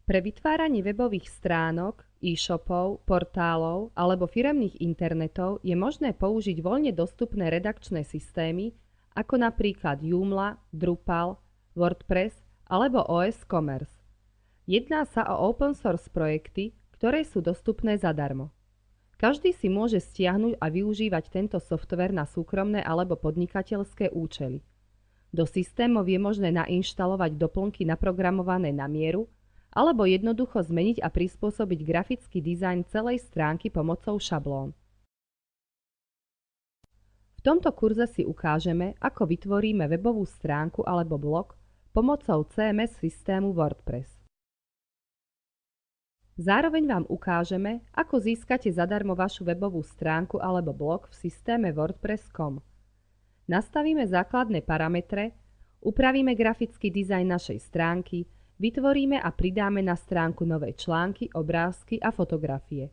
Pre vytváranie webových stránok, e-shopov, portálov alebo firemných internetov je možné použiť voľne dostupné redakčné systémy ako napríklad Joomla, Drupal, WordPress alebo OS Commerce. Jedná sa o open source projekty, ktoré sú dostupné zadarmo. Každý si môže stiahnuť a využívať tento softvér na súkromné alebo podnikateľské účely. Do systémov je možné nainštalovať doplnky naprogramované na mieru alebo jednoducho zmeniť a prispôsobiť grafický dizajn celej stránky pomocou šablón. V tomto kurze si ukážeme, ako vytvoríme webovú stránku alebo blog pomocou CMS systému WordPress. Zároveň vám ukážeme, ako získate zadarmo vašu webovú stránku alebo blog v systéme WordPress.com. Nastavíme základné parametre, upravíme grafický dizajn našej stránky, vytvoríme a pridáme na stránku nové články, obrázky a fotografie.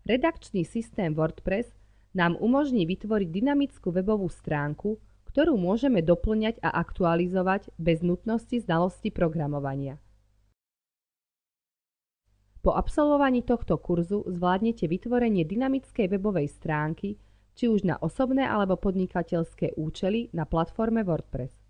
Redakčný systém WordPress nám umožní vytvoriť dynamickú webovú stránku, ktorú môžeme doplňať a aktualizovať bez nutnosti znalosti programovania. Po absolvovaní tohto kurzu zvládnete vytvorenie dynamickej webovej stránky, či už na osobné alebo podnikateľské účely na platforme WordPress.